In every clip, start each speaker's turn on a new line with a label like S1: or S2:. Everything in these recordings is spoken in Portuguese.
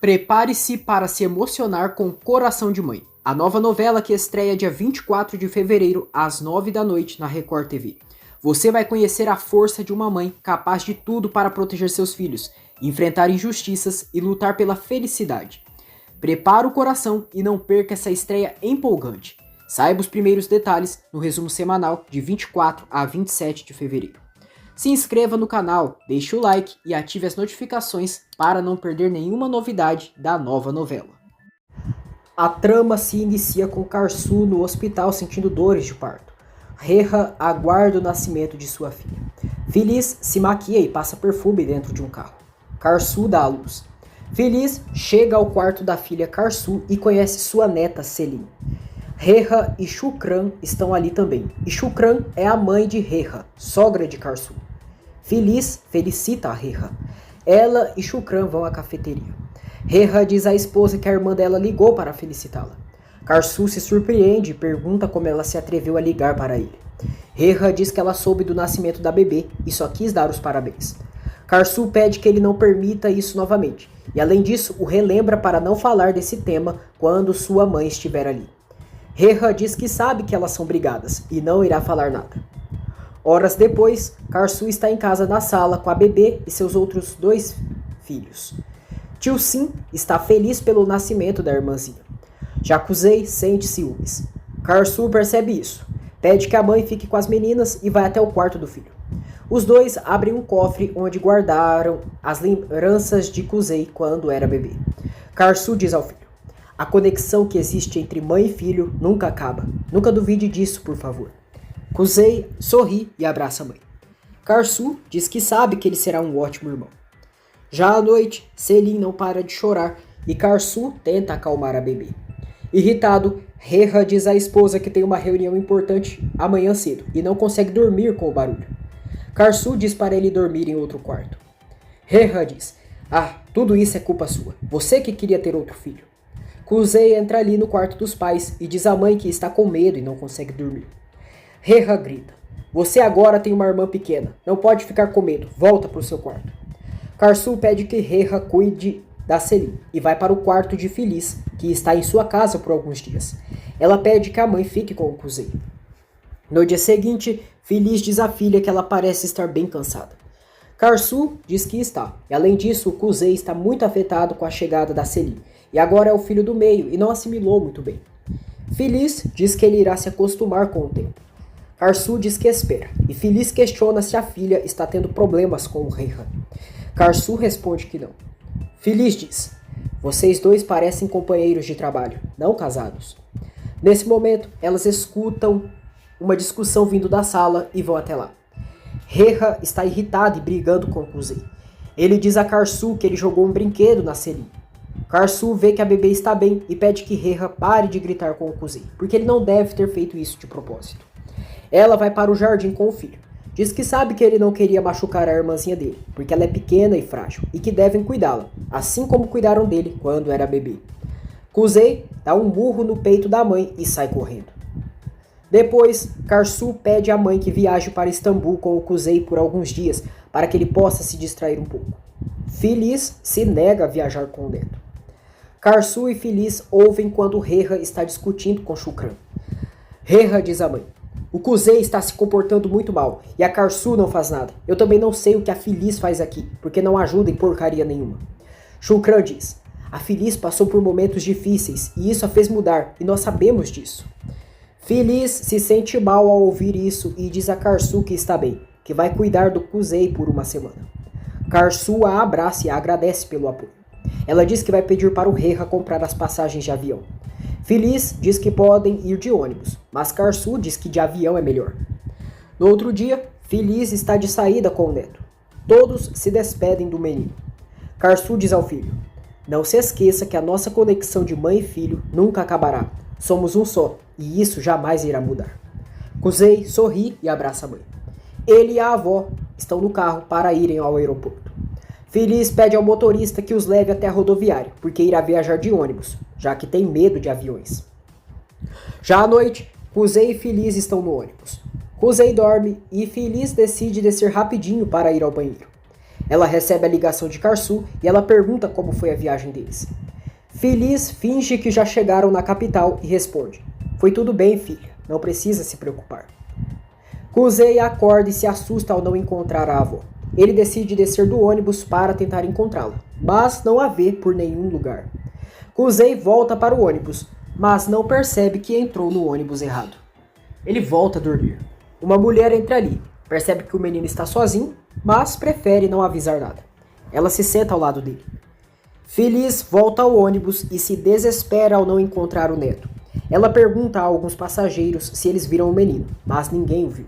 S1: Prepare-se para se emocionar com Coração de Mãe, a nova novela que estreia dia 24 de fevereiro às 9 da noite na Record TV. Você vai conhecer a força de uma mãe capaz de tudo para proteger seus filhos, enfrentar injustiças e lutar pela felicidade. Prepare o coração e não perca essa estreia empolgante. Saiba os primeiros detalhes no resumo semanal de 24 a 27 de fevereiro. Se inscreva no canal, deixe o like e ative as notificações para não perder nenhuma novidade da nova novela. A trama se inicia com Karsu no hospital sentindo dores de parto. Reha aguarda o nascimento de sua filha. Feliz se maquia e passa perfume dentro de um carro. Karsu dá à luz. Feliz chega ao quarto da filha Karsu e conhece sua neta Selin. Reha e Shukran estão ali também. E Shukran é a mãe de Reha, sogra de Karsu. Feliz felicita a Reha. Ela e Shukran vão à cafeteria. Reha diz à esposa que a irmã dela ligou para felicitá-la. Karsu se surpreende e pergunta como ela se atreveu a ligar para ele. Reha diz que ela soube do nascimento da bebê e só quis dar os parabéns. Karsu pede que ele não permita isso novamente. E além disso, o relembra para não falar desse tema quando sua mãe estiver ali. Reha diz que sabe que elas são brigadas e não irá falar nada. Horas depois, Karsu está em casa na sala com a bebê e seus outros 2 filhos. Tio Sim está feliz pelo nascimento da irmãzinha. Jakuzei sente ciúmes. Karsu percebe isso. Pede que a mãe fique com as meninas e vai até o quarto do filho. Os dois abrem um cofre onde guardaram as lembranças de Kuzei quando era bebê. Karsu diz ao filho: a conexão que existe entre mãe e filho nunca acaba. Nunca duvide disso, por favor. Kuzei sorri e abraça a mãe. Karsu diz que sabe que ele será um ótimo irmão. Já à noite, Selin não para de chorar e Karsu tenta acalmar a bebê. Irritado, Reha diz à esposa que tem uma reunião importante amanhã cedo e não consegue dormir com o barulho. Karsu diz para ele dormir em outro quarto. Reha diz: tudo isso é culpa sua. Você que queria ter outro filho. Kuzei entra ali no quarto dos pais e diz à mãe que está com medo e não consegue dormir. Reha grita: você agora tem uma irmã pequena. Não pode ficar com medo. Volta para o seu quarto. Karsu pede que Reha cuide da Selin e vai para o quarto de Feliz, que está em sua casa por alguns dias. Ela pede que a mãe fique com o Kuzei. No dia seguinte, Feliz diz à filha que ela parece estar bem cansada. Karsu diz que está. E além disso, o Kuzei está muito afetado com a chegada da Selin. E agora é o filho do meio e não assimilou muito bem. Feliz diz que ele irá se acostumar com o tempo. Karsu diz que espera. E Feliz questiona se a filha está tendo problemas com o Reha. Karsu responde que não. Feliz diz: vocês dois parecem companheiros de trabalho, não casados. Nesse momento, elas escutam uma discussão vindo da sala e vão até lá. Reha está irritado e brigando com Kuzei. Ele diz a Karsu que ele jogou um brinquedo na Selin. Karsu vê que a bebê está bem e pede que Reha pare de gritar com o Kuzei, porque ele não deve ter feito isso de propósito. Ela vai para o jardim com o filho. Diz que sabe que ele não queria machucar a irmãzinha dele, porque ela é pequena e frágil, e que devem cuidá-la, assim como cuidaram dele quando era bebê. Kuzei dá um murro no peito da mãe e sai correndo. Depois, Karsu pede à mãe que viaje para Istambul com o Kuzei por alguns dias, para que ele possa se distrair um pouco. Feliz se nega a viajar com o neto. Karsu e Feliz ouvem quando Reha está discutindo com Shukran. Reha diz à mãe: o Kuzei está se comportando muito mal e a Karsu não faz nada. Eu também não sei o que a Feliz faz aqui, porque não ajuda em porcaria nenhuma. Shukran diz: a Feliz passou por momentos difíceis e isso a fez mudar, e nós sabemos disso. Feliz se sente mal ao ouvir isso e diz a Karsu que está bem, que vai cuidar do Kuzei por uma semana. Karsu a abraça e a agradece pelo apoio. Ela diz que vai pedir para o Reha comprar as passagens de avião. Feliz diz que podem ir de ônibus, mas Karsu diz que de avião é melhor. No outro dia, Feliz está de saída com o neto. Todos se despedem do menino. Karsu diz ao filho: não se esqueça que a nossa conexão de mãe e filho nunca acabará. Somos um só, e isso jamais irá mudar. Kuzei sorri e abraça a mãe. Ele e a avó estão no carro para irem ao aeroporto. Feliz pede ao motorista que os leve até a rodoviária, porque irá viajar de ônibus, já que tem medo de aviões. Já à noite, Kuzei e Feliz estão no ônibus. Kuzei dorme e Feliz decide descer rapidinho para ir ao banheiro. Ela recebe a ligação de Karsu e ela pergunta como foi a viagem deles. Feliz finge que já chegaram na capital e responde: "Foi tudo bem, filha, não precisa se preocupar." Kuzey acorda e se assusta ao não encontrar a avó. Ele decide descer do ônibus para tentar encontrá-la, mas não a vê por nenhum lugar. Kuzey volta para o ônibus, mas não percebe que entrou no ônibus errado. Ele volta a dormir. Uma mulher entra ali, percebe que o menino está sozinho, mas prefere não avisar nada. Ela se senta ao lado dele. Feliz volta ao ônibus e se desespera ao não encontrar o neto. Ela pergunta a alguns passageiros se eles viram o menino, mas ninguém o viu.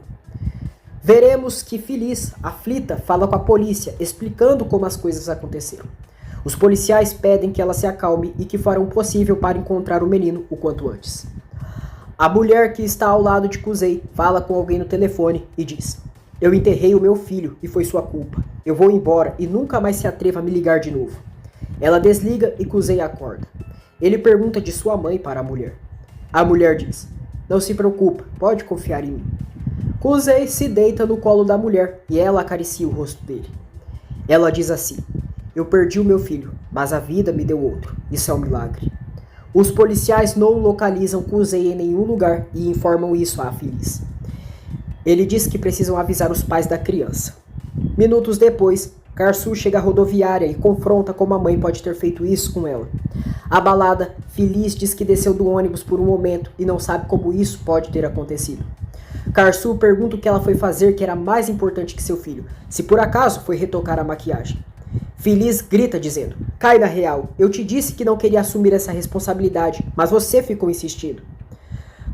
S1: Veremos que Feliz, aflita, fala com a polícia, explicando como as coisas aconteceram. Os policiais pedem que ela se acalme e que farão o possível para encontrar o menino o quanto antes. A mulher que está ao lado de Kuzey fala com alguém no telefone e diz: "Eu enterrei o meu filho e foi sua culpa. Eu vou embora e nunca mais se atreva a me ligar de novo." Ela desliga e Kuzey acorda. Ele pergunta de sua mãe para a mulher. A mulher diz: "Não se preocupa, pode confiar em mim." Kuzey se deita no colo da mulher e ela acaricia o rosto dele. Ela diz assim: "Eu perdi o meu filho, mas a vida me deu outro. Isso é um milagre." Os policiais não localizam Kuzey em nenhum lugar e informam isso a Feliz. Ele diz que precisam avisar os pais da criança. Minutos depois, Karsu chega à rodoviária e confronta como a mãe pode ter feito isso com ela. Abalada, Feliz diz que desceu do ônibus por um momento e não sabe como isso pode ter acontecido. Karsu pergunta o que ela foi fazer que era mais importante que seu filho, se por acaso foi retocar a maquiagem. Feliz grita dizendo: "Cai na real, eu te disse que não queria assumir essa responsabilidade, mas você ficou insistindo."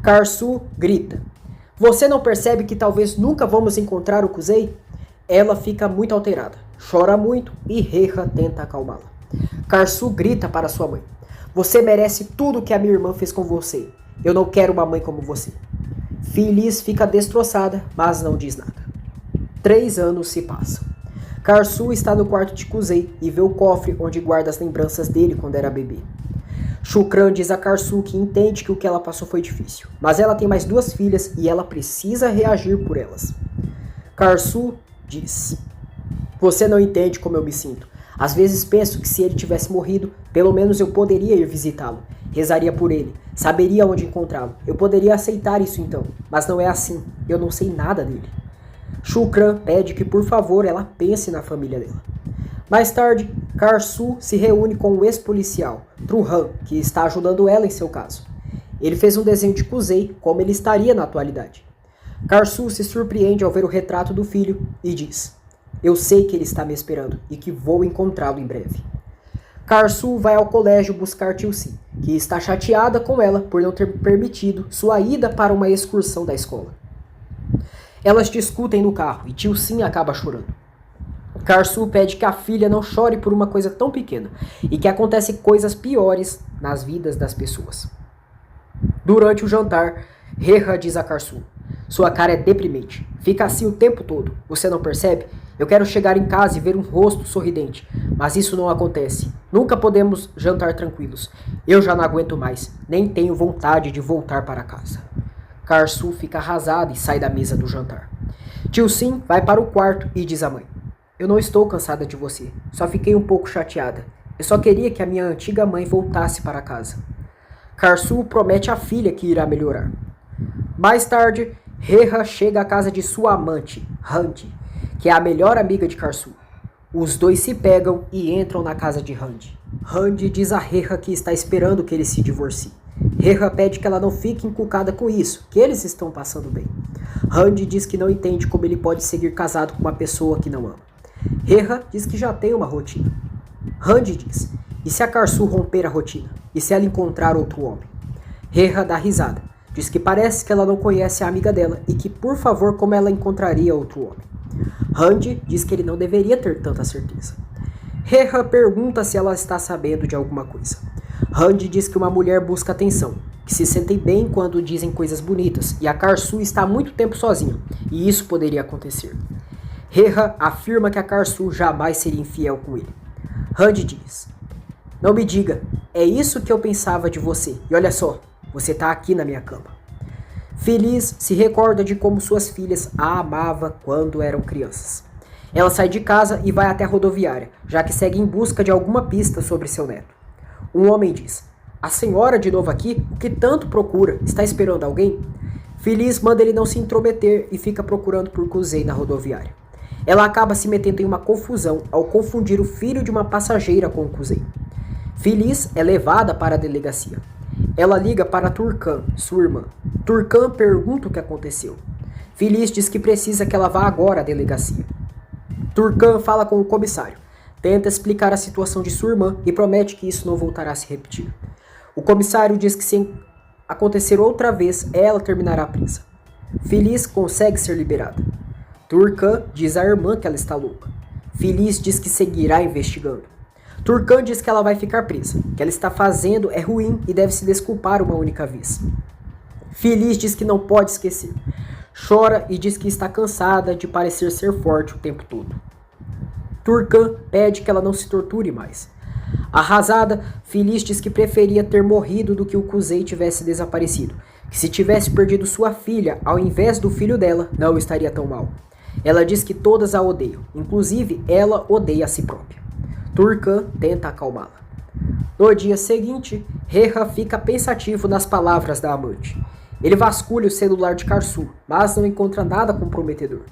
S1: Karsu grita: "Você não percebe que talvez nunca vamos encontrar o Kuzey?" Ela fica muito alterada, chora muito e Reha tenta acalmá-la. Karsu grita para sua mãe: "Você merece tudo o que a minha irmã fez com você. Eu não quero uma mãe como você." Feliz fica destroçada, mas não diz nada. 3 anos se passam. Karsu está no quarto de Kuzey e vê o cofre onde guarda as lembranças dele quando era bebê. Shukran diz a Karsu que entende que o que ela passou foi difícil, mas ela tem mais 2 filhas e ela precisa reagir por elas. Karsu diz: "Você não entende como eu me sinto. Às vezes penso que se ele tivesse morrido, pelo menos eu poderia ir visitá-lo. Rezaria por ele, saberia onde encontrá-lo. Eu poderia aceitar isso então, mas não é assim. Eu não sei nada dele." Shukran pede que por favor ela pense na família dela. Mais tarde, Karsu se reúne com o ex-policial, Truhan, que está ajudando ela em seu caso. Ele fez um desenho de Kuzey como ele estaria na atualidade. Karsu se surpreende ao ver o retrato do filho e diz: "Eu sei que ele está me esperando e que vou encontrá-lo em breve." Karsu vai ao colégio buscar Tilsin, que está chateada com ela por não ter permitido sua ida para uma excursão da escola. Elas discutem no carro e Tilsin acaba chorando. Karsu pede que a filha não chore por uma coisa tão pequena e que acontecem coisas piores nas vidas das pessoas. Durante o jantar, Reha diz a Karsu: "Sua cara é deprimente. Fica assim o tempo todo. Você não percebe? Eu quero chegar em casa e ver um rosto sorridente, mas isso não acontece. Nunca podemos jantar tranquilos. Eu já não aguento mais. Nem tenho vontade de voltar para casa." Karsu fica arrasada e sai da mesa do jantar. Tilsin vai para o quarto e diz à mãe: "Eu não estou cansada de você. Só fiquei um pouco chateada. Eu só queria que a minha antiga mãe voltasse para casa." Karsu promete à filha que irá melhorar. Mais tarde, Reha chega à casa de sua amante, Handi, que é a melhor amiga de Karsu. Os dois se pegam e entram na casa de Handi. Handi diz a Reha que está esperando que ele se divorcie. Reha pede que ela não fique encucada com isso, que eles estão passando bem. Handi diz que não entende como ele pode seguir casado com uma pessoa que não ama. Reha diz que já tem uma rotina. Handi diz: "E se a Karsu romper a rotina? E se ela encontrar outro homem?" Reha dá risada. Diz que parece que ela não conhece a amiga dela e que, por favor, como ela encontraria outro homem. Handi diz que ele não deveria ter tanta certeza. Reha pergunta se ela está sabendo de alguma coisa. Handi diz que uma mulher busca atenção, que se sentem bem quando dizem coisas bonitas, e a Karsu está há muito tempo sozinha, e isso poderia acontecer. Reha afirma que a Karsu jamais seria infiel com ele. Handi diz: "Não me diga, é isso que eu pensava de você, e olha só, você está aqui na minha cama." Feliz se recorda de como suas filhas a amava quando eram crianças. Ela sai de casa e vai até a rodoviária, já que segue em busca de alguma pista sobre seu neto. Um homem diz: "A senhora de novo aqui? O que tanto procura? Está esperando alguém?" Feliz manda ele não se intrometer e fica procurando por Cusey na rodoviária. Ela acaba se metendo em uma confusão ao confundir o filho de uma passageira com Cusey. Feliz é levada para a delegacia. Ela liga para Turcan, sua irmã. Turcan pergunta o que aconteceu. Feliz diz que precisa que ela vá agora à delegacia. Turcan fala com o comissário, tenta explicar a situação de sua irmã e promete que isso não voltará a se repetir. O comissário diz que se acontecer outra vez, ela terminará presa. Feliz consegue ser liberada. Turcan diz à irmã que ela está louca. Feliz diz que seguirá investigando. Turcan diz que ela vai ficar presa, que ela está fazendo é ruim e deve se desculpar uma única vez. Feliz diz que não pode esquecer. Chora e diz que está cansada de parecer ser forte o tempo todo. Turcan pede que ela não se torture mais. Arrasada, Feliz diz que preferia ter morrido do que o Cusey tivesse desaparecido, que se tivesse perdido sua filha ao invés do filho dela, não estaria tão mal. Ela diz que todas a odeiam, inclusive ela odeia a si própria. Turcan tenta acalmá-la. No dia seguinte, Reha fica pensativo nas palavras da amante. Ele vasculha o celular de Karsu, mas não encontra nada comprometedor.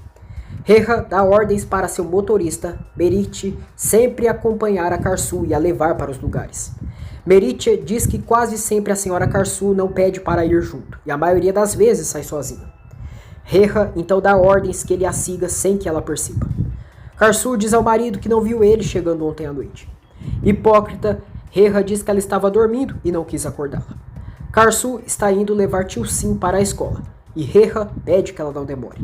S1: Reha dá ordens para seu motorista, Merit, sempre acompanhar a Karsu e a levar para os lugares. Merit diz que quase sempre a senhora Karsu não pede para ir junto, e a maioria das vezes sai sozinha. Reha então dá ordens que ele a siga sem que ela perceba. Karsu diz ao marido que não viu ele chegando ontem à noite. Hipócrita, Reha diz que ela estava dormindo e não quis acordá-la. Karsu está indo levar Tio Sim para a escola, e Reha pede que ela não demore.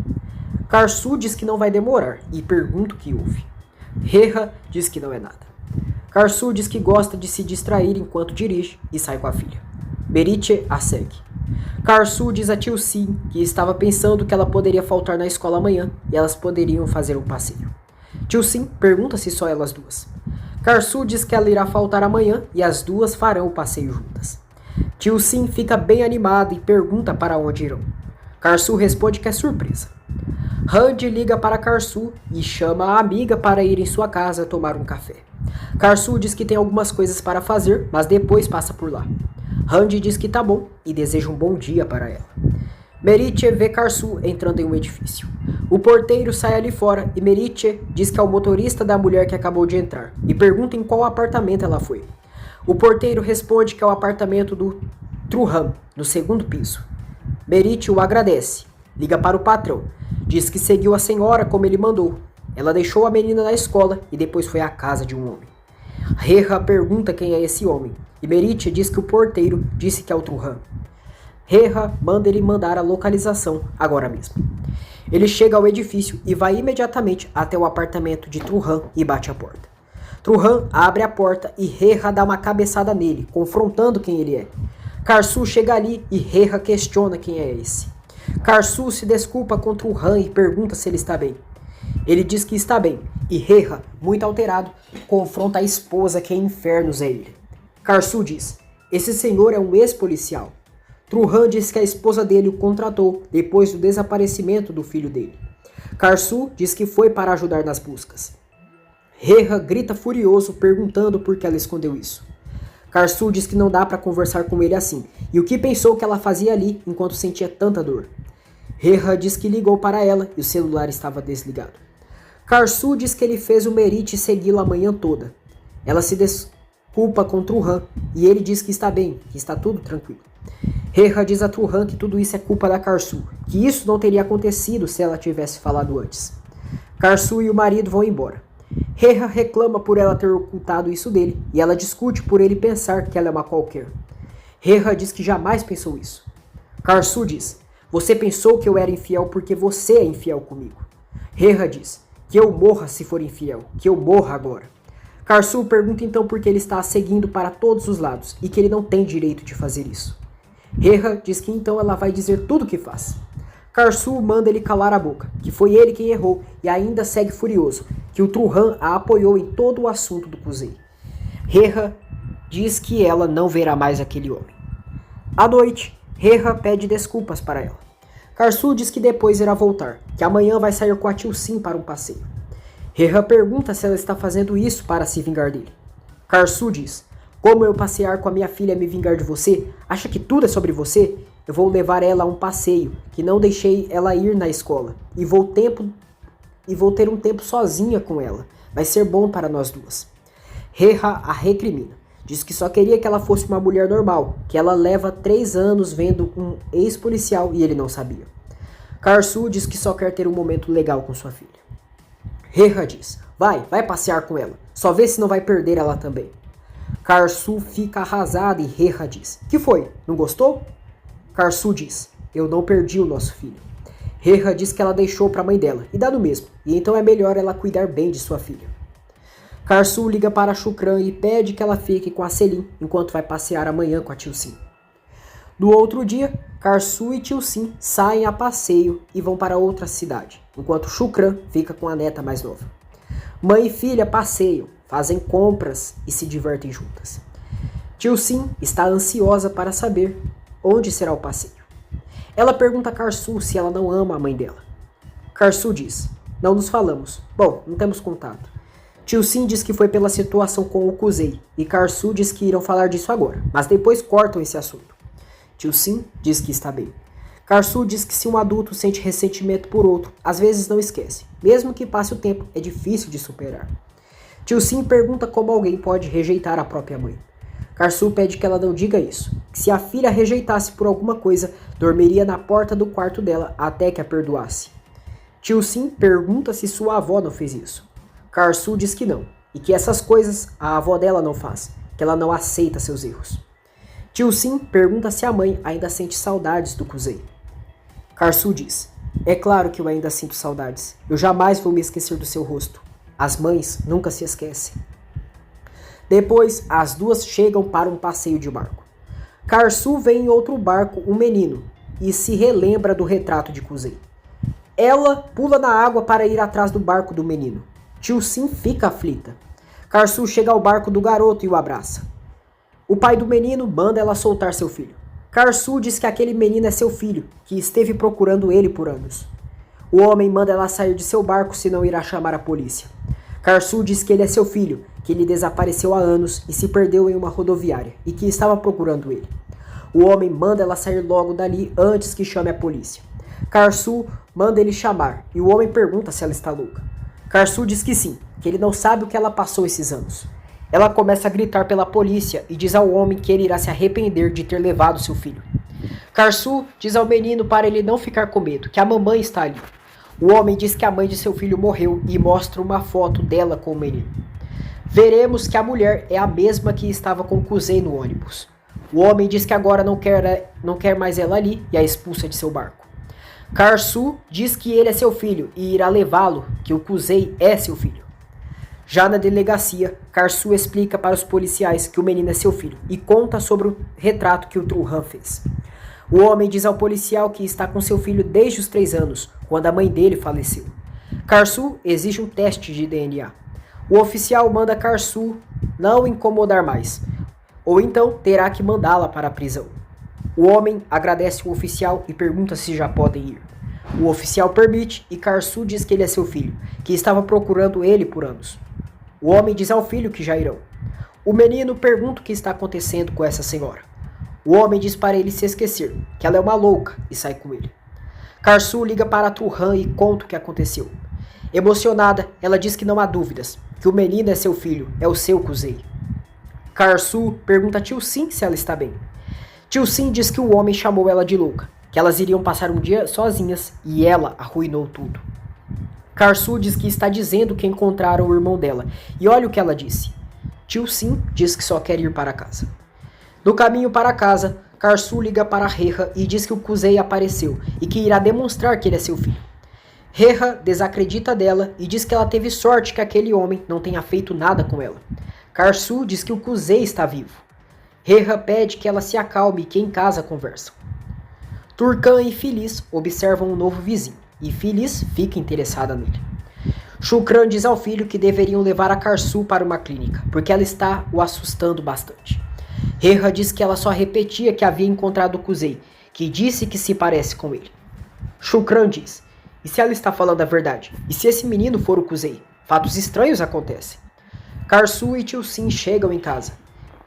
S1: Karsu diz que não vai demorar e pergunta o que houve. Reha diz que não é nada. Karsu diz que gosta de se distrair enquanto dirige e sai com a filha. Merit a segue. Karsu diz a Tio Sim que estava pensando que ela poderia faltar na escola amanhã e elas poderiam fazer um passeio. Tio Sim pergunta se só elas duas. Karsu diz que ela irá faltar amanhã e as duas farão o passeio juntas. Tio Sim fica bem animado e pergunta para onde irão. Karsu responde que é surpresa. Randy liga para Karsu e chama a amiga para ir em sua casa tomar um café. Karsu diz que tem algumas coisas para fazer, mas depois passa por lá. Randy diz que tá bom e deseja um bom dia para ela. Merit vê Karsu entrando em um edifício. O porteiro sai ali fora e Merit diz que é o motorista da mulher que acabou de entrar e pergunta em qual apartamento ela foi. O porteiro responde que é o apartamento do Truhan, no segundo piso. Merit o agradece, liga para o patrão, diz que seguiu a senhora como ele mandou. Ela deixou a menina na escola e depois foi à casa de um homem. Reha pergunta quem é esse homem e Merit diz que o porteiro disse que é o Truhan. Reha manda ele mandar a localização agora mesmo. Ele chega ao edifício e vai imediatamente até o apartamento de Truhan e bate a porta. Truhan abre a porta e Reha dá uma cabeçada nele, confrontando quem ele é. Karsu chega ali e Reha questiona quem é esse. Karsu se desculpa com Truhan e pergunta se ele está bem. Ele diz que está bem e Reha, muito alterado, confronta a esposa que infernos é ele. Karsu diz: esse senhor é um ex-policial. Truhan diz que a esposa dele o contratou depois do desaparecimento do filho dele. Karsu diz que foi para ajudar nas buscas. Reha grita furioso perguntando por que ela escondeu isso. Karsu diz que não dá para conversar com ele assim e o que pensou que ela fazia ali enquanto sentia tanta dor. Reha diz que ligou para ela e o celular estava desligado. Karsu diz que ele fez o Merit segui-la a manhã toda. Ela se desculpa com Truhan e ele diz que está bem, que está tudo tranquilo. Reha diz a Truhan que tudo isso é culpa da Karsu, que isso não teria acontecido se ela tivesse falado antes. Karsu e o marido vão embora. Reha reclama por ela ter ocultado isso dele e ela discute por ele pensar que ela é uma qualquer. Reha diz que jamais pensou isso. Karsu diz: você pensou que eu era infiel porque você é infiel comigo. Reha diz: que eu morra se for infiel, que eu morra agora. Karsu pergunta então por que ele está a seguindo para todos os lados e que ele não tem direito de fazer isso. Reha diz que então ela vai dizer tudo o que faz. Karsu manda ele calar a boca, que foi ele quem errou e ainda segue furioso, que o Truhan a apoiou em todo o assunto do Cusey. Reha diz que ela não verá mais aquele homem. À noite, Reha pede desculpas para ela. Karsu diz que depois irá voltar, que amanhã vai sair com a Tio Sim para um passeio. Reha pergunta se ela está fazendo isso para se vingar dele. Karsu diz: como eu passear com a minha filha e me vingar de você? Acha que tudo é sobre você? Eu vou levar ela a um passeio, que não deixei ela ir na escola. E vou ter um tempo sozinha com ela. Vai ser bom para nós duas. Reha a recrimina. Diz que só queria que ela fosse uma mulher normal, que ela leva 3 anos vendo um ex-policial e ele não sabia. Karsu diz que só quer ter um momento legal com sua filha. Reha diz: vai passear com ela. Só vê se não vai perder ela também. Karsu fica arrasada e Reha diz: que foi? Não gostou? Karsu diz: eu não perdi o nosso filho. Reha diz que ela deixou para a mãe dela, e dá no mesmo, e então é melhor ela cuidar bem de sua filha. Karsu liga para Shukran e pede que ela fique com a Selim enquanto vai passear amanhã com a Tio Sim. No outro dia, Karsu e Tio Sim saem a passeio e vão para outra cidade, enquanto Shukran fica com a neta mais nova. Mãe e filha passeiam, fazem compras e se divertem juntas. Tio Sim está ansiosa para saber onde será o passeio. Ela pergunta a Karsu se ela não ama a mãe dela. Karsu diz: não nos falamos. Bom, não temos contato. Tio Sim diz que foi pela situação com o Kuzei, e Karsu diz que irão falar disso agora, mas depois cortam esse assunto. Tio Sim diz que está bem. Karsu diz que se um adulto sente ressentimento por outro, às vezes não esquece. Mesmo que passe o tempo, é difícil de superar. Tio Sim pergunta como alguém pode rejeitar a própria mãe. Karsu pede que ela não diga isso, que se a filha a rejeitasse por alguma coisa, dormiria na porta do quarto dela até que a perdoasse. Tio Sim pergunta se sua avó não fez isso. Karsu diz que não, e que essas coisas a avó dela não faz, que ela não aceita seus erros. Tio Sim pergunta se a mãe ainda sente saudades do Kuzei. Karsu diz: é claro que eu ainda sinto saudades, eu jamais vou me esquecer do seu rosto. As mães nunca se esquecem. Depois, as duas chegam para um passeio de barco. Karsu vê em outro barco um menino e se relembra do retrato de Kuzei. Ela pula na água para ir atrás do barco do menino. Tio Sim fica aflita. Karsu chega ao barco do garoto e o abraça. O pai do menino manda ela soltar seu filho. Karsu diz que aquele menino é seu filho, que esteve procurando ele por anos. O homem manda ela sair de seu barco, senão irá chamar a polícia. Karsu diz que ele é seu filho, que ele desapareceu há anos e se perdeu em uma rodoviária, e que estava procurando ele. O homem manda ela sair logo dali antes que chame a polícia. Karsu manda ele chamar, e o homem pergunta se ela está louca. Karsu diz que sim, que ele não sabe o que ela passou esses anos. Ela começa a gritar pela polícia e diz ao homem que ele irá se arrepender de ter levado seu filho. Karsu diz ao menino para ele não ficar com medo, que a mamãe está ali. O homem diz que a mãe de seu filho morreu e mostra uma foto dela com o menino. Veremos que a mulher é a mesma que estava com Kuzei no ônibus. O homem diz que agora não quer mais ela ali e a expulsa de seu barco. Karsu diz que ele é seu filho e irá levá-lo, que o Kuzei é seu filho. Já na delegacia, Karsu explica para os policiais que o menino é seu filho e conta sobre o retrato que o Truhan fez. O homem diz ao policial que está com seu filho desde os 3 anos, quando a mãe dele faleceu. Karsu exige um teste de DNA. O oficial manda Karsu não incomodar mais, ou então terá que mandá-la para a prisão. O homem agradece o oficial e pergunta se já podem ir. O oficial permite e Karsu diz que ele é seu filho, que estava procurando ele por anos. O homem diz ao filho que já irão. O menino pergunta o que está acontecendo com essa senhora. O homem diz para ele se esquecer, que ela é uma louca, e sai com ele. Karsu liga para Truhan e conta o que aconteceu. Emocionada, ela diz que não há dúvidas, que o menino é seu filho, é o seu Kuzei. Karsu pergunta a Tio Sim se ela está bem. Tio Sim diz que o homem chamou ela de louca, que elas iriam passar um dia sozinhas e ela arruinou tudo. Karsu diz que está dizendo que encontraram o irmão dela, e olha o que ela disse. Tio Sim diz que só quer ir para casa. No caminho para casa, Karsu liga para Reha e diz que o Kuzei apareceu e que irá demonstrar que ele é seu filho. Reha desacredita dela e diz que ela teve sorte que aquele homem não tenha feito nada com ela. Karsu diz que o Kuzei está vivo. Reha pede que ela se acalme e que em casa conversam. Turkan e Feliz observam um novo vizinho e Feliz fica interessada nele. Shukran diz ao filho que deveriam levar a Karsu para uma clínica, porque ela está o assustando bastante. Reha diz que ela só repetia que havia encontrado o Kuzei, que disse que se parece com ele. Shukran diz: e se ela está falando a verdade? E se esse menino for o Kuzei? fatos estranhos acontecem. Karsu e Tio Sim chegam em casa.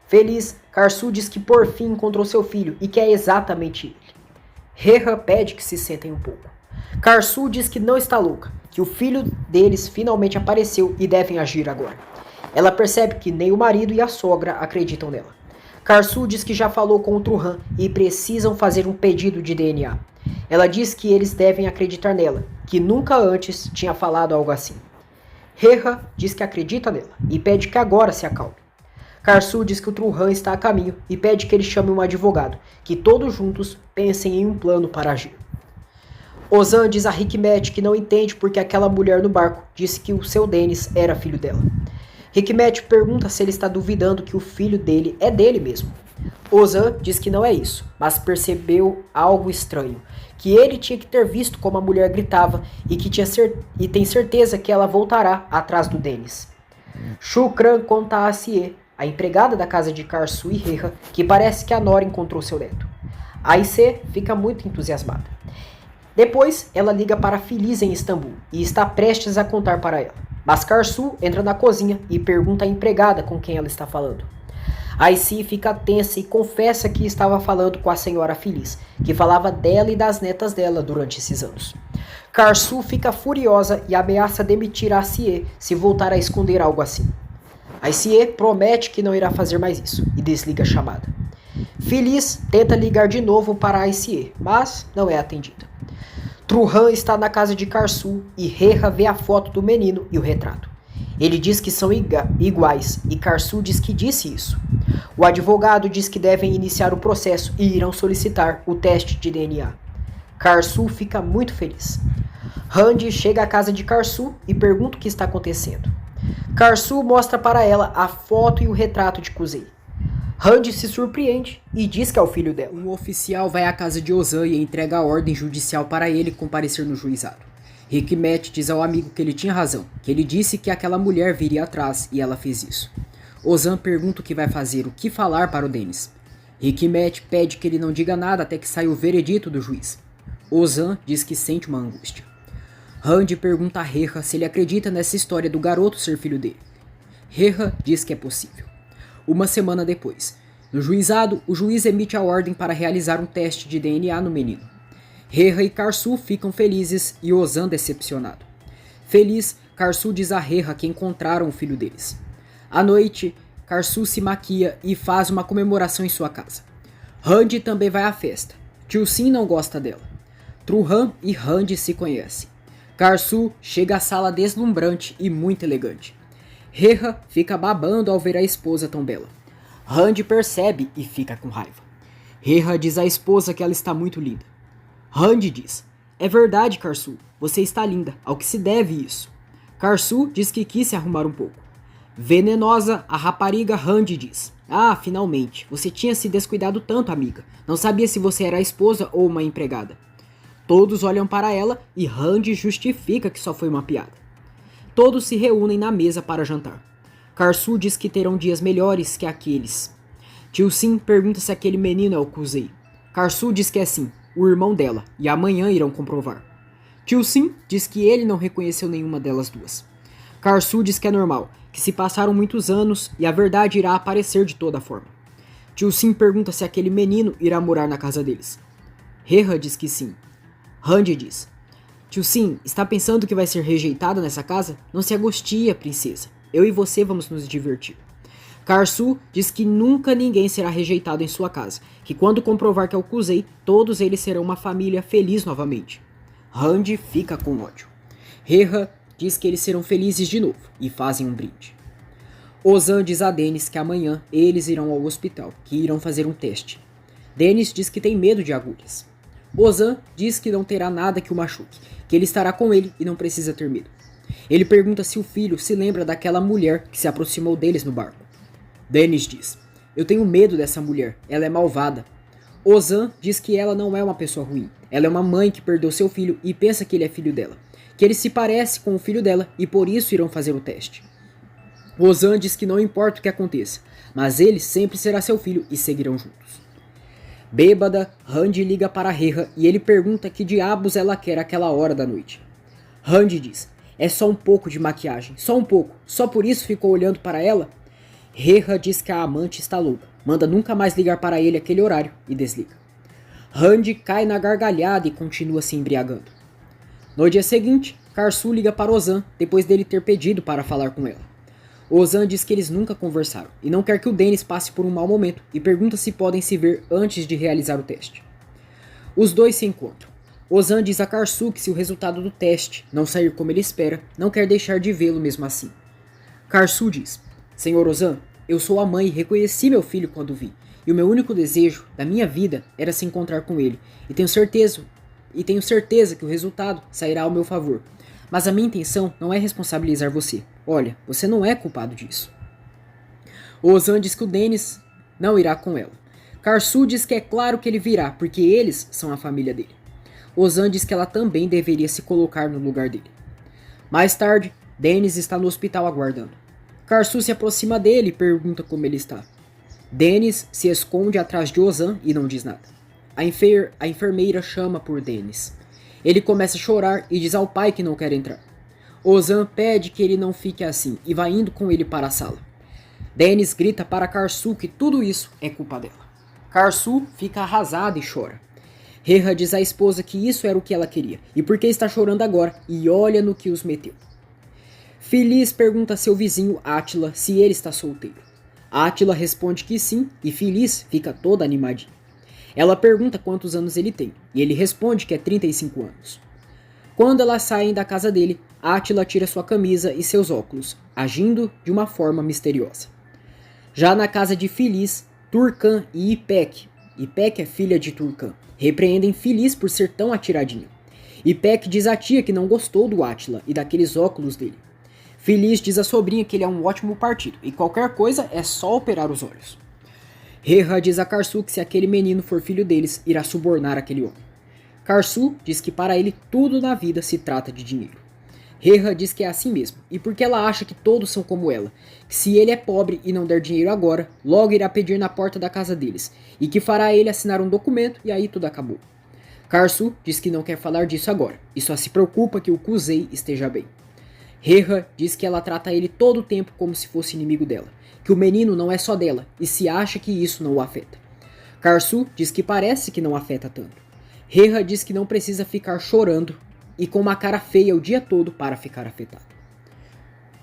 S1: Feliz, Karsu diz que por fim encontrou seu filho e que é exatamente ele. Heha pede que se sentem um pouco. Karsu diz que não está louca, que o filho deles finalmente apareceu e devem agir agora. Ela percebe que nem o marido e a sogra acreditam nela. Karsu diz que já falou com o Truhan e precisam fazer um pedido de DNA. Ela diz que eles devem acreditar nela, que nunca antes tinha falado algo assim. Heha diz que acredita nela e pede que agora se acalme. Karsu diz que o Truhan está a caminho e pede que ele chame um advogado, que todos juntos pensem em um plano para agir. Ozan diz a Hikmet que não entende porque aquela mulher no barco disse que o seu Dennis era filho dela. Hikmet pergunta se ele está duvidando que o filho dele é dele mesmo. Ozan diz que não é isso, mas percebeu algo estranho, que ele tinha que ter visto como a mulher gritava e que tem certeza que ela voltará atrás do Dennis. Shukran conta a Sie, a empregada da casa de Karsu e Heha, que parece que a Nora encontrou seu neto. Aise fica muito entusiasmada. Depois, ela liga para Feliz em Istambul e está prestes a contar para ela. Mas Karsu entra na cozinha e pergunta à empregada com quem ela está falando. Aise fica tensa e confessa que estava falando com a senhora Feliz, que falava dela e das netas dela durante esses anos. Karsu fica furiosa e ameaça demitir a Sie se voltar a esconder algo assim. Aise promete que não irá fazer mais isso e desliga a chamada. Feliz tenta ligar de novo para Aise, mas não é atendida. Truhan está na casa de Karsu e Heha vê a foto do menino e o retrato. Ele diz que são iguais e Karsu diz que disse isso. O advogado diz que devem iniciar o processo e irão solicitar o teste de DNA. Karsu fica muito feliz. Randy chega à casa de Karsu e pergunta o que está acontecendo. Karsu mostra para ela a foto e o retrato de Kuzey. Randy se surpreende e diz que é o filho dela. Um oficial vai à casa de Ozan e entrega a ordem judicial para ele comparecer no juizado. Hikmet diz ao amigo que ele tinha razão, que ele disse que aquela mulher viria atrás e ela fez isso. Ozan pergunta o que vai fazer, o que falar para o Dennis. Hikmet pede que ele não diga nada até que saia o veredito do juiz. Ozan diz que sente uma angústia. Randy pergunta a Heha se ele acredita nessa história do garoto ser filho dele. Heha diz que é possível. Uma semana depois, no juizado, o juiz emite a ordem para realizar um teste de DNA no menino. Heha e Karsu ficam felizes e Ozan decepcionado. Feliz, Karsu diz a Heha que encontraram o filho deles. À noite, Karsu se maquia e faz uma comemoração em sua casa. Randy também vai à festa. Tio Sim não gosta dela. Truhan e Randy se conhecem. Karsu chega à sala deslumbrante e muito elegante. Heha fica babando ao ver a esposa tão bela. Randy percebe e fica com raiva. Heha diz à esposa que ela está muito linda. Randy diz: é verdade, Karsu, você está linda, ao que se deve isso. Karsu diz que quis se arrumar um pouco. Venenosa, a rapariga Randy diz: ah, finalmente, você tinha se descuidado tanto, amiga. Não sabia se você era a esposa ou uma empregada. Todos olham para ela e Randy justifica que só foi uma piada. Todos se reúnem na mesa para jantar. Karsu diz que terão dias melhores que aqueles. Tio Sim pergunta se aquele menino é o Kuzey. Karsu diz que é sim, o irmão dela, e amanhã irão comprovar. Tio Sim diz que ele não reconheceu nenhuma delas duas. Karsu diz que é normal, que se passaram muitos anos e a verdade irá aparecer de toda forma. Tio Sim pergunta se aquele menino irá morar na casa deles. Heha diz que sim. Randy diz: Tio Sim, está pensando que vai ser rejeitado nessa casa? Não se angustia, princesa. Eu e você vamos nos divertir. Karsu diz que nunca ninguém será rejeitado em sua casa, que quando comprovar que é o Kuzey, todos eles serão uma família feliz novamente. Randy fica com ódio. Heha diz que eles serão felizes de novo e fazem um brinde. Ozan diz a Dennis que amanhã eles irão ao hospital, que irão fazer um teste. Dennis diz que tem medo de agulhas. Ozan diz que não terá nada que o machuque, que ele estará com ele e não precisa ter medo. Ele pergunta se o filho se lembra daquela mulher que se aproximou deles no barco. Dennis diz: eu tenho medo dessa mulher, ela é malvada. Ozan diz que ela não é uma pessoa ruim, ela é uma mãe que perdeu seu filho e pensa que ele é filho dela, que ele se parece com o filho dela e por isso irão fazer o teste. Ozan diz que não importa o que aconteça, mas ele sempre será seu filho e seguirão juntos. Bêbada, Randy liga para Heha e ele pergunta que diabos ela quer àquela hora da noite. Randy diz: É só um pouco de maquiagem, só um pouco. Só por isso ficou olhando para ela? Reha diz que a amante está louca. Manda nunca mais ligar para ele aquele horário e desliga. Randy cai na gargalhada e continua se embriagando. No dia seguinte, Karsu liga para Ozan depois dele ter pedido para falar com ela. Ozan diz que eles nunca conversaram e não quer que o Dennis passe por um mau momento e pergunta se podem se ver antes de realizar o teste. Os dois se encontram. Ozan diz a Karsu que se o resultado do teste não sair como ele espera, não quer deixar de vê-lo mesmo assim. Karsu diz: Senhor Ozan, eu sou a mãe e reconheci meu filho quando o vi, e o meu único desejo da minha vida era se encontrar com ele, e tenho certeza que o resultado sairá ao meu favor. Mas a minha intenção não é responsabilizar você. Olha, você não é culpado disso. Ozan diz que o Dennis não irá com ela. Karsu diz que é claro que ele virá, porque eles são a família dele. Ozan diz que ela também deveria se colocar no lugar dele. Mais tarde, Dennis está no hospital aguardando. Karsu se aproxima dele e pergunta como ele está. Dennis se esconde atrás de Ozan e não diz nada. A enfermeira chama por Dennis. Ele começa a chorar e diz ao pai que não quer entrar. Ozan pede que ele não fique assim e vai indo com ele para a sala. Dennis grita para Karsu que tudo isso é culpa dela. Karsu fica arrasada e chora. Reha diz à esposa que isso era o que ela queria e por que está chorando agora, e olha no que os meteu. Feliz pergunta a seu vizinho Átila se ele está solteiro. Átila responde que sim e Feliz fica toda animadinha. Ela pergunta quantos anos ele tem e ele responde que é 35 anos. Quando elas saem da casa dele, Átila tira sua camisa e seus óculos, agindo de uma forma misteriosa. Já na casa de Feliz, Turkan e Ipek é filha de Turkan, repreendem Feliz por ser tão atiradinha. Ipek diz à tia que não gostou do Átila e daqueles óculos dele. Feliz diz à sobrinha que ele é um ótimo partido e qualquer coisa é só operar os olhos. Reha diz a Karsu que se aquele menino for filho deles, irá subornar aquele homem. Karsu diz que para ele tudo na vida se trata de dinheiro. Reha diz que é assim mesmo, e porque ela acha que todos são como ela, que se ele é pobre e não der dinheiro agora, logo irá pedir na porta da casa deles, e que fará ele assinar um documento e aí tudo acabou. Karsu diz que não quer falar disso agora, e só se preocupa que o Kuzey esteja bem. Reha diz que ela trata ele todo o tempo como se fosse inimigo dela, que o menino não é só dela, e se acha que isso não o afeta. Karsu diz que parece que não afeta tanto. Reha diz que não precisa ficar chorando e com uma cara feia o dia todo para ficar afetado.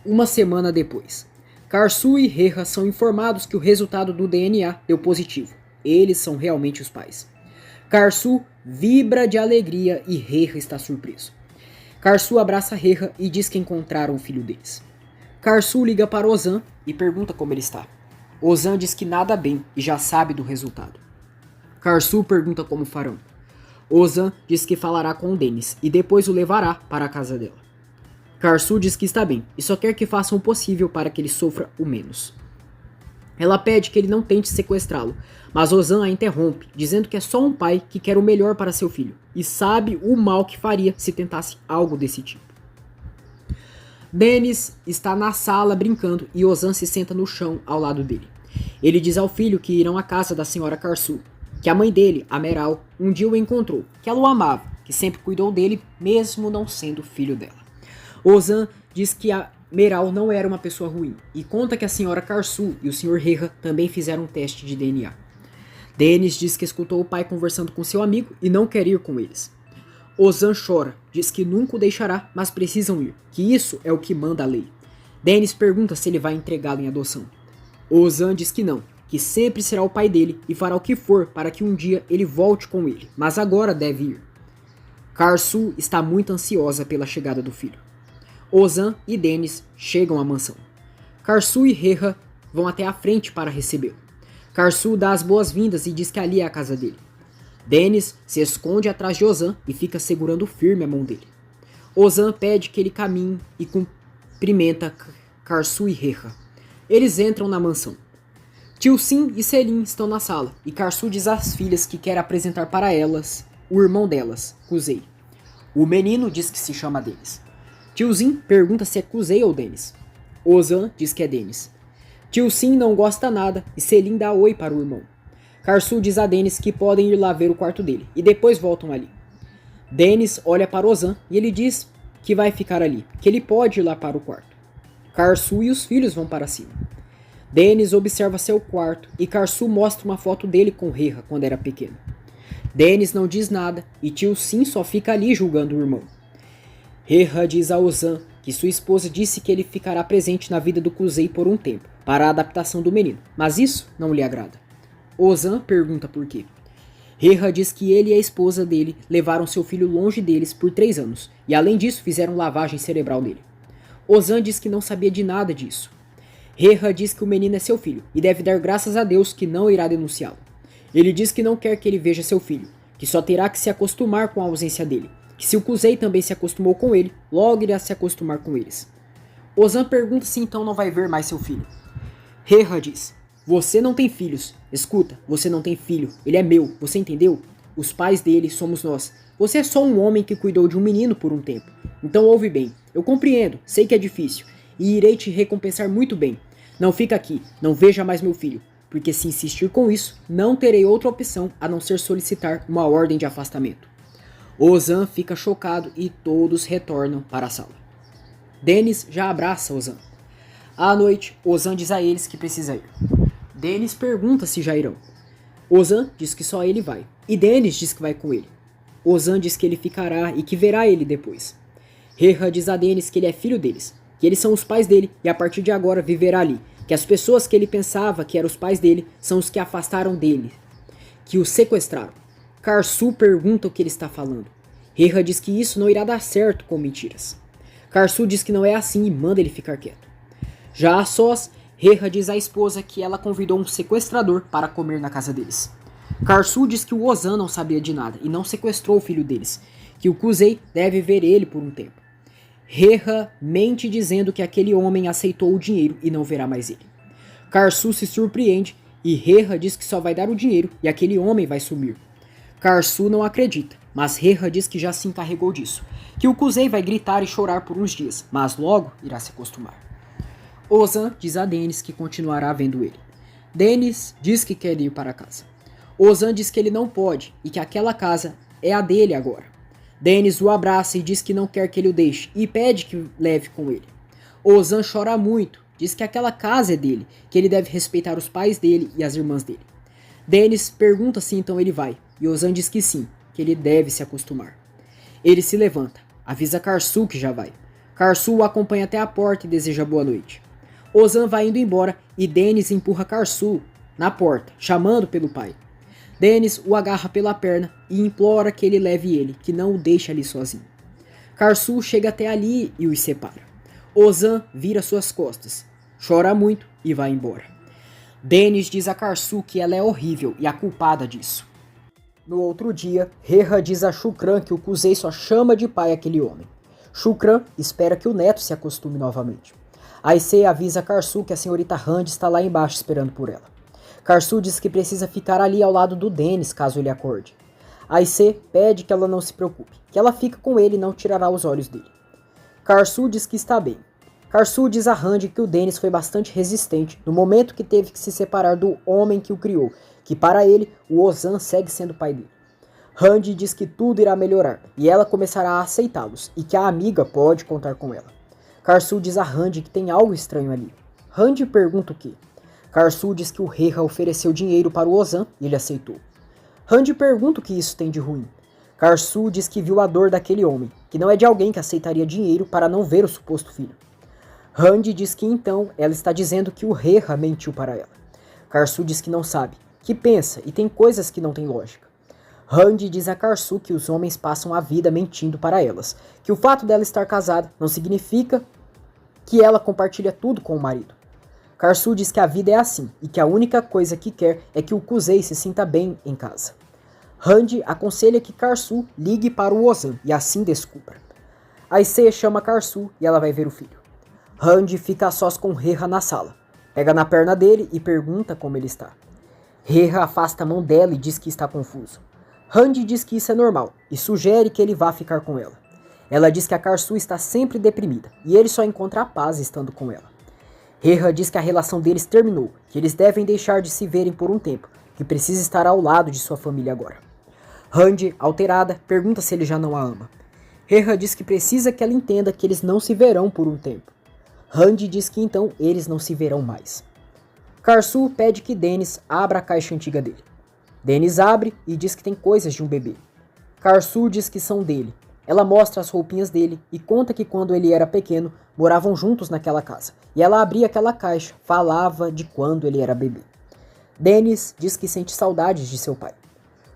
S1: Uma semana depois, Karsu e Reha são informados que o resultado do DNA deu positivo. Eles são realmente os pais. Karsu vibra de alegria e Reha está surpreso. Karsu abraça Reha e diz que encontraram o filho deles. Karsu liga para Ozan e pergunta como ele está. Ozan diz que nada bem e já sabe do resultado. Karsu pergunta como farão. Ozan diz que falará com o Dennis e depois o levará para a casa dela. Karsu diz que está bem e só quer que façam o possível para que ele sofra o menos. Ela pede que ele não tente sequestrá-lo, mas Ozan a interrompe, dizendo que é só um pai que quer o melhor para seu filho e sabe o mal que faria se tentasse algo desse tipo. Dennis está na sala brincando e Ozan se senta no chão ao lado dele. Ele diz ao filho que irão à casa da senhora Karsu, que a mãe dele, a Meral, um dia o encontrou, que ela o amava, que sempre cuidou dele, mesmo não sendo filho dela. Ozan diz que a Meral não era uma pessoa ruim, e conta que a senhora Karsu e o Sr. Reha também fizeram um teste de DNA. Dennis diz que escutou o pai conversando com seu amigo e não quer ir com eles. Ozan chora, diz que nunca o deixará, mas precisam ir, que isso é o que manda a lei. Dennis pergunta se ele vai entregá-lo em adoção. Ozan diz que não, que sempre será o pai dele e fará o que for para que um dia ele volte com ele, mas agora deve ir. Karsu está muito ansiosa pela chegada do filho. Ozan e Dennis chegam à mansão. Karsu e Reha vão até a frente para recebê-lo. Karsu dá as boas-vindas e diz que ali é a casa dele. Dennis se esconde atrás de Ozan e fica segurando firme a mão dele. Ozan pede que ele caminhe e cumprimenta Karsu e Reha. Eles entram na mansão. Tio Sim e Selim estão na sala, e Karsu diz às filhas que quer apresentar para elas o irmão delas, Kuzey. O menino diz que se chama Dennis. Tio Sim pergunta se é Kuzey ou Dennis. Ozan diz que é Dennis. Tio Sim não gosta nada e Selim dá oi para o irmão. Karsu diz a Dennis que podem ir lá ver o quarto dele, e depois voltam ali. Dennis olha para Ozan e ele diz que vai ficar ali, que ele pode ir lá para o quarto. Karsu e os filhos vão para cima. Dennis observa seu quarto e Karsu mostra uma foto dele com Reha quando era pequeno. Dennis não diz nada e tio Sim só fica ali julgando o irmão. Reha diz a Ozan que sua esposa disse que ele ficará presente na vida do Kuzei por um tempo, para a adaptação do menino, mas isso não lhe agrada. Ozan pergunta por quê. Reha diz que ele e a esposa dele levaram seu filho longe deles por 3 anos, e além disso fizeram lavagem cerebral nele. Ozan diz que não sabia de nada disso. Reha diz que o menino é seu filho, e deve dar graças a Deus que não irá denunciá-lo. Ele diz que não quer que ele veja seu filho, que só terá que se acostumar com a ausência dele, que se o Kuzei também se acostumou com ele, logo irá se acostumar com eles. Ozan pergunta se então não vai ver mais seu filho. Reha diz: você não tem filhos. Escuta, você não tem filho. Ele é meu, você entendeu? Os pais dele somos nós. Você é só um homem que cuidou de um menino por um tempo. Então ouve bem. Eu compreendo, sei que é difícil. E irei te recompensar muito bem. Não fica aqui, não veja mais meu filho. Porque se insistir com isso, não terei outra opção a não ser solicitar uma ordem de afastamento. Ozan fica chocado e todos retornam para a sala. Dennis já abraça Ozan. À noite, Ozan diz a eles que precisa ir. Dennis pergunta se já irão. Ozan diz que só ele vai. E Dennis diz que vai com ele. Ozan diz que ele ficará e que verá ele depois. Reha diz a Dennis que ele é filho deles, que eles são os pais dele e a partir de agora viverá ali, que as pessoas que ele pensava que eram os pais dele são os que afastaram dele, que o sequestraram. Karsu pergunta o que ele está falando. Reha diz que isso não irá dar certo com mentiras. Karsu diz que não é assim e manda ele ficar quieto. Já a sós, Reha diz à esposa que ela convidou um sequestrador para comer na casa deles. Karsu diz que o Ozan não sabia de nada e não sequestrou o filho deles, que o Kuzei deve ver ele por um tempo. Reha mente dizendo que aquele homem aceitou o dinheiro e não verá mais ele. Karsu se surpreende e Reha diz que só vai dar o dinheiro e aquele homem vai sumir. Karsu não acredita, mas Reha diz que já se encarregou disso, que o Kuzei vai gritar e chorar por uns dias, mas logo irá se acostumar. Ozan diz a Dennis que continuará vendo ele. Dennis diz que quer ir para casa. Ozan diz que ele não pode e que aquela casa é a dele agora. Dennis o abraça e diz que não quer que ele o deixe e pede que o leve com ele. Ozan chora muito, diz que aquela casa é dele, que ele deve respeitar os pais dele e as irmãs dele. Dennis pergunta se então ele vai, e Ozan diz que sim, que ele deve se acostumar. Ele se levanta, avisa Karsu que já vai. Karsu o acompanha até a porta e deseja boa noite. Ozan vai indo embora e Dennis empurra Karsu na porta, chamando pelo pai. Dennis o agarra pela perna e implora que ele leve ele, que não o deixe ali sozinho. Karsu chega até ali e os separa. Ozan vira suas costas, chora muito e vai embora. Dennis diz a Karsu que ela é horrível e a culpada disso. No outro dia, Reha diz a Shukran que o Kuzei só chama de pai aquele homem. Shukran espera que o neto se acostume novamente. Aisei avisa Karsu que a senhorita Rand está lá embaixo esperando por ela. Karsu diz que precisa ficar ali ao lado do Dennis caso ele acorde. Aisei pede que ela não se preocupe, que ela fica com ele e não tirará os olhos dele. Karsu diz que está bem. Karsu diz a Rand que o Dennis foi bastante resistente no momento que teve que se separar do homem que o criou, que para ele o Ozan segue sendo pai dele. Rand diz que tudo irá melhorar e ela começará a aceitá-los e que a amiga pode contar com ela. Karsu diz a Rand que tem algo estranho ali. Rand pergunta o que. Karsu diz que o Reha ofereceu dinheiro para o Ozan e ele aceitou. Rand pergunta o que isso tem de ruim. Karsu diz que viu a dor daquele homem, que não é de alguém que aceitaria dinheiro para não ver o suposto filho. Rand diz que então ela está dizendo que o Reha mentiu para ela. Karsu diz que não sabe, que pensa e tem coisas que não têm lógica. Rand diz a Karsu que os homens passam a vida mentindo para elas, que o fato dela estar casada não significa que ela compartilha tudo com o marido. Karsu diz que a vida é assim e que a única coisa que quer é que o Kuzei se sinta bem em casa. Rand aconselha que Karsu ligue para o Ozan e assim descubra. Aisei chama Karsu e ela vai ver o filho. Rand fica a sós com Reha na sala. Pega na perna dele e pergunta como ele está. Reha afasta a mão dela e diz que está confuso. Rand diz que isso é normal e sugere que ele vá ficar com ela. Ela diz que a Karsu está sempre deprimida e ele só encontra a paz estando com ela. Reha diz que a relação deles terminou, que eles devem deixar de se verem por um tempo, que precisa estar ao lado de sua família agora. Rand, alterada, pergunta se ele já não a ama. Reha diz que precisa que ela entenda que eles não se verão por um tempo. Randy diz que então eles não se verão mais. Karsu pede que Dennis abra a caixa antiga dele. Dennis abre e diz que tem coisas de um bebê. Karsu diz que são dele. Ela mostra as roupinhas dele e conta que quando ele era pequeno, moravam juntos naquela casa. E ela abria aquela caixa, falava de quando ele era bebê. Dennis diz que sente saudades de seu pai.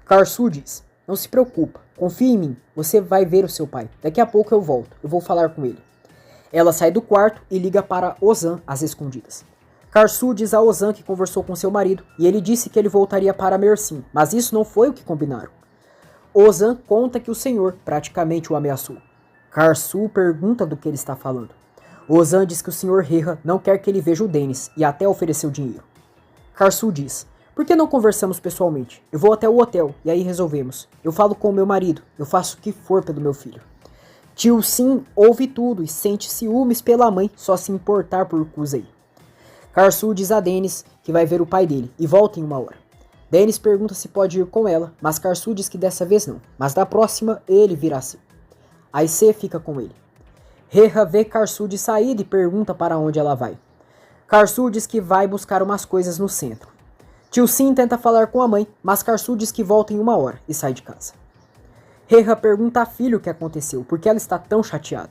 S1: Karsu diz, não se preocupa, confia em mim, você vai ver o seu pai. Daqui a pouco eu volto, eu vou falar com ele. Ela sai do quarto e liga para Ozan às escondidas. Karsu diz a Ozan que conversou com seu marido e ele disse que ele voltaria para Mersin, mas isso não foi o que combinaram. Ozan conta que o senhor praticamente o ameaçou. Karsu pergunta do que ele está falando. Ozan diz que o senhor Reha não quer que ele veja o Dennis e até ofereceu dinheiro. Karsu diz, por que não conversamos pessoalmente? Eu vou até o hotel e aí resolvemos. Eu falo com o meu marido, eu faço o que for pelo meu filho. Tio Sim ouve tudo e sente ciúmes pela mãe só se importar por Kusei. Karsu diz a Dennis que vai ver o pai dele e volta em 1 hora. Dennis pergunta se pode ir com ela, mas Karsu diz que dessa vez não, mas da próxima ele virá sim. Aise fica com ele. Reha vê Karsu de saída e pergunta para onde ela vai. Karsu diz que vai buscar umas coisas no centro. Tio Sim tenta falar com a mãe, mas Karsu diz que volta em 1 hora e sai de casa. Reha pergunta à filha o que aconteceu, porque ela está tão chateada.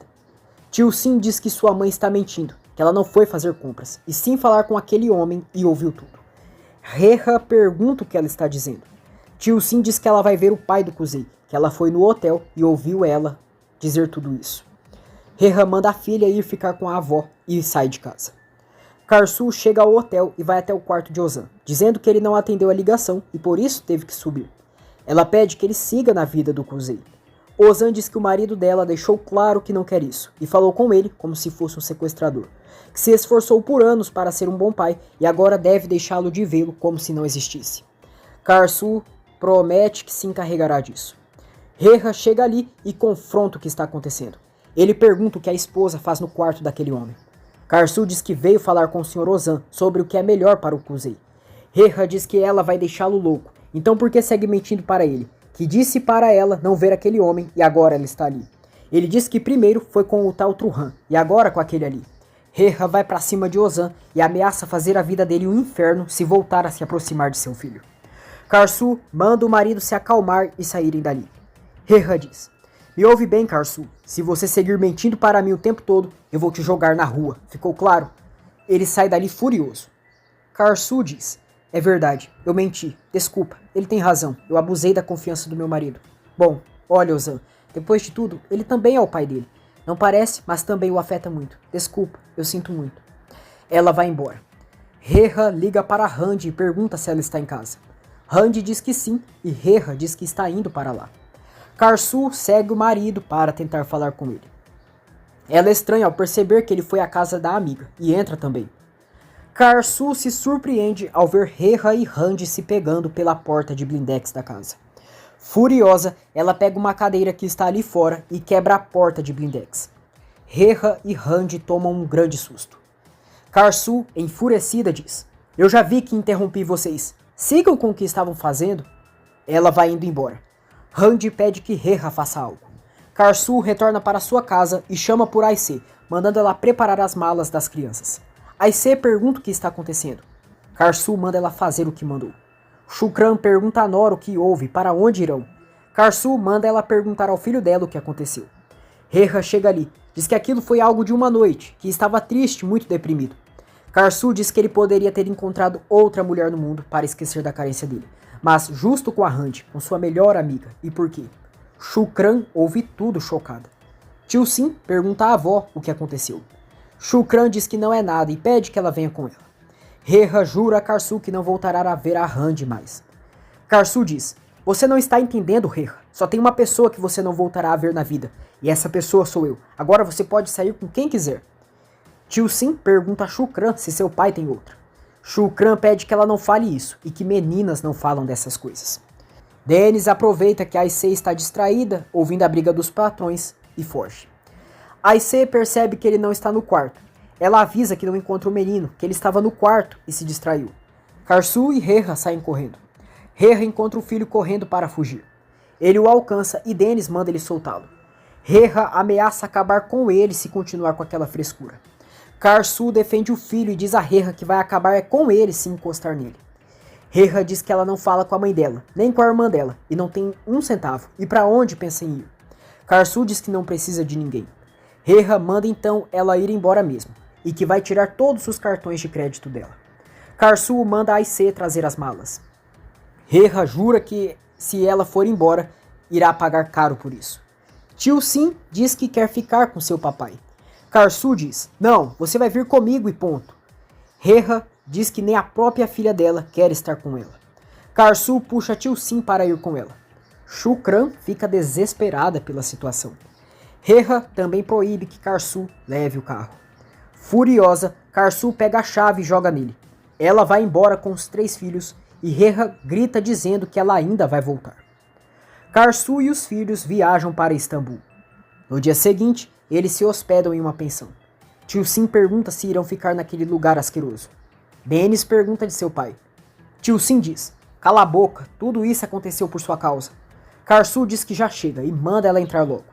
S1: Tio Sim diz que sua mãe está mentindo, que ela não foi fazer compras, e sim falar com aquele homem e ouviu tudo. Reha pergunta o que ela está dizendo. Tio Sim diz que ela vai ver o pai do Kusei, que ela foi no hotel e ouviu ela dizer tudo isso. Reha manda a filha ir ficar com a avó e sai de casa. Karsu chega ao hotel e vai até o quarto de Ozan, dizendo que ele não atendeu a ligação e por isso teve que subir. Ela pede que ele siga na vida do Kusei. Ozan diz que o marido dela deixou claro que não quer isso e falou com ele como se fosse um sequestrador, que se esforçou por anos para ser um bom pai e agora deve deixá-lo de vê-lo como se não existisse. Karsu promete que se encarregará disso. Reha chega ali e confronta o que está acontecendo. Ele pergunta o que a esposa faz no quarto daquele homem. Karsu diz que veio falar com o Sr. Ozan sobre o que é melhor para o Kusei. Reha diz que ela vai deixá-lo louco, então por que segue mentindo para ele? Que disse para ela não ver aquele homem e agora ela está ali. Ele diz que primeiro foi com o tal Truhan e agora com aquele ali. Reha vai para cima de Ozan e ameaça fazer a vida dele um inferno se voltar a se aproximar de seu filho. Karsu manda o marido se acalmar e saírem dali. Reha diz, me ouve bem, Karsu, se você seguir mentindo para mim o tempo todo, eu vou te jogar na rua, ficou claro? Ele sai dali furioso. Karsu diz, é verdade, eu menti, desculpa, ele tem razão, eu abusei da confiança do meu marido. Bom, olha, Ozan, depois de tudo, ele também é o pai dele. Não parece, mas também o afeta muito. Desculpa, eu sinto muito. Ela vai embora. Reha liga para Randy e pergunta se ela está em casa. Randy diz que sim e Reha diz que está indo para lá. Karsu segue o marido para tentar falar com ele. Ela estranha ao perceber que ele foi à casa da amiga e entra também. Karsu se surpreende ao ver Reha e Randy se pegando pela porta de blindex da casa. Furiosa, ela pega uma cadeira que está ali fora e quebra a porta de blindex. Reha e Randy tomam um grande susto. Karsu, enfurecida, diz, eu já vi que interrompi vocês. Sigam com o que estavam fazendo. Ela vai indo embora. Randy pede que Reha faça algo. Karsu retorna para sua casa e chama por Aise, mandando ela preparar as malas das crianças. Aise pergunta o que está acontecendo. Karsu manda ela fazer o que mandou. Shukran pergunta a Nora o que houve, para onde irão. Karsu manda ela perguntar ao filho dela o que aconteceu. Reha chega ali, diz que aquilo foi algo de uma noite, que estava triste, muito deprimido. Karsu diz que ele poderia ter encontrado outra mulher no mundo para esquecer da carência dele, mas justo com a Randy, com sua melhor amiga. E por quê? Shukran ouve tudo chocada. Tio Sim pergunta à avó o que aconteceu. Shukran diz que não é nada e pede que ela venha com ela. Reha jura a Karsu que não voltará a ver a Randy mais. Karsu diz, você não está entendendo, Reha. Só tem uma pessoa que você não voltará a ver na vida. E essa pessoa sou eu. Agora você pode sair com quem quiser. Tio Sim pergunta a Shukran se seu pai tem outra. Shukran pede que ela não fale isso e que meninas não falam dessas coisas. Dennis aproveita que Aise está distraída, ouvindo a briga dos patrões, e foge. Aise percebe que ele não está no quarto. Ela avisa que não encontra o menino, que ele estava no quarto e se distraiu. Karsu e Reha saem correndo. Reha encontra o filho correndo para fugir. Ele o alcança e Dennis manda ele soltá-lo. Reha ameaça acabar com ele se continuar com aquela frescura. Karsu defende o filho e diz a Reha que vai acabar com ele se encostar nele. Reha diz que ela não fala com a mãe dela, nem com a irmã dela, e não tem um centavo, e para onde pensa em ir? Karsu diz que não precisa de ninguém. Reha manda então ela ir embora mesmo, e que vai tirar todos os cartões de crédito dela. Karsu manda a Aisee trazer as malas. Reha jura que se ela for embora, irá pagar caro por isso. Tio Sim diz que quer ficar com seu papai. Karsu diz, não, você vai vir comigo e ponto. Reha diz que nem a própria filha dela quer estar com ela. Karsu puxa Tio Sim para ir com ela. Shukran fica desesperada pela situação. Reha também proíbe que Karsu leve o carro. Furiosa, Karsu pega a chave e joga nele. Ela vai embora com os 3 filhos e Reha grita dizendo que ela ainda vai voltar. Karsu e os filhos viajam para Istambul. No dia seguinte, eles se hospedam em uma pensão. Tio Sim pergunta se irão ficar naquele lugar asqueroso. Deniz pergunta de seu pai. Tio Sim diz, cala a boca, tudo isso aconteceu por sua causa. Karsu diz que já chega e manda ela entrar logo.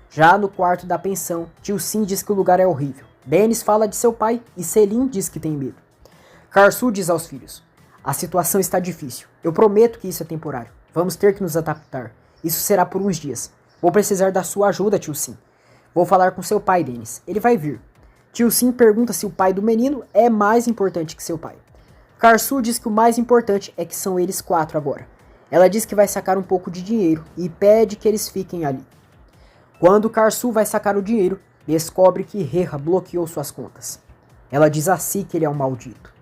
S1: Já no quarto da pensão, Tio Sim diz que o lugar é horrível. Deniz fala de seu pai e Selim diz que tem medo. Karsu diz aos filhos, a situação está difícil, eu prometo que isso é temporário. Vamos ter que nos adaptar. Isso será por uns dias. Vou precisar da sua ajuda, Tio Sim. Vou falar com seu pai, Deniz. Ele vai vir. Tio Sim pergunta se o pai do menino é mais importante que seu pai. Karsu diz que o mais importante é que são eles 4 agora. Ela diz que vai sacar um pouco de dinheiro e pede que eles fiquem ali. Quando Karsu vai sacar o dinheiro, descobre que Reha bloqueou suas contas. Ela diz a Si que ele é um maldito.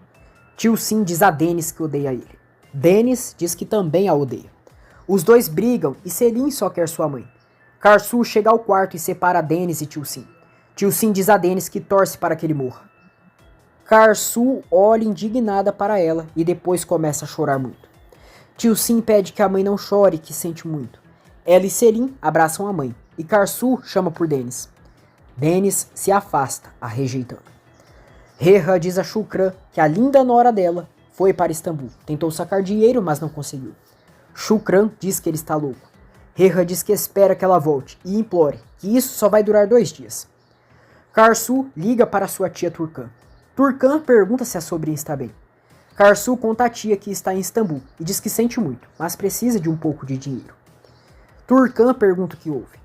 S1: Tio Sim diz a Deniz que odeia ele. Deniz diz que também a odeia. Os dois brigam e Selim só quer sua mãe. Karsu chega ao quarto e separa Deniz e Tio Sim. Tio Sim diz a Deniz que torce para que ele morra. Karsu olha indignada para ela e depois começa a chorar muito. Tio Sim pede que a mãe não chore, que sente muito. Ela e Selim abraçam a mãe e Karsu chama por Deniz. Deniz se afasta, a rejeitando. Reha diz a Shukran que a linda nora dela foi para Istambul. Tentou sacar dinheiro, mas não conseguiu. Shukran diz que ele está louco. Reha diz que espera que ela volte e implore que isso só vai durar 2 dias. Karsu liga para sua tia Turkan. Turkan pergunta se a sobrinha está bem. Karsu conta à tia que está em Istambul e diz que sente muito, mas precisa de um pouco de dinheiro. Turkan pergunta o que houve.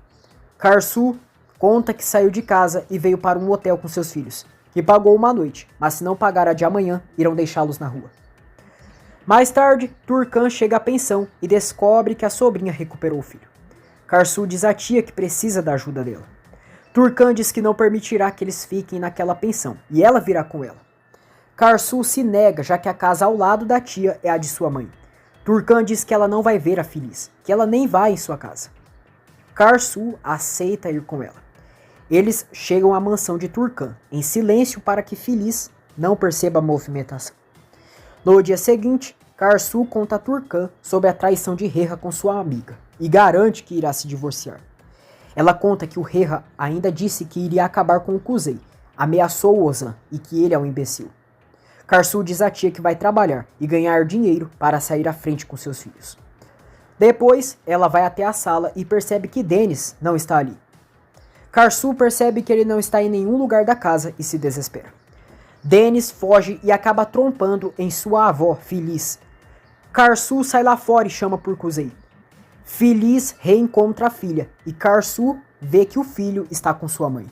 S1: Karsu conta que saiu de casa e veio para um hotel com seus filhos, que pagou uma noite, mas se não pagar a de amanhã, irão deixá-los na rua. Mais tarde, Turkan chega à pensão e descobre que a sobrinha recuperou o filho. Karsu diz à tia que precisa da ajuda dela. Turkan diz que não permitirá que eles fiquem naquela pensão e ela virá com ela. Karsu se nega, já que a casa ao lado da tia é a de sua mãe. Turkan diz que ela não vai ver a Filiz, que ela nem vai em sua casa. Karsu aceita ir com ela. Eles chegam à mansão de Turkan, em silêncio para que Filiz não perceba a movimentação. No dia seguinte, Karsu conta a Turkan sobre a traição de Reha com sua amiga e garante que irá se divorciar. Ela conta que o Reha ainda disse que iria acabar com o Kuzey, ameaçou o Ozan e que ele é um imbecil. Karsu diz à tia que vai trabalhar e ganhar dinheiro para sair à frente com seus filhos. Depois, ela vai até a sala e percebe que Deniz não está ali. Karsu percebe que ele não está em nenhum lugar da casa e se desespera. Deniz foge e acaba trompando em sua avó, Filiz. Karsu sai lá fora e chama por Kuzey. Filiz reencontra a filha e Karsu vê que o filho está com sua mãe.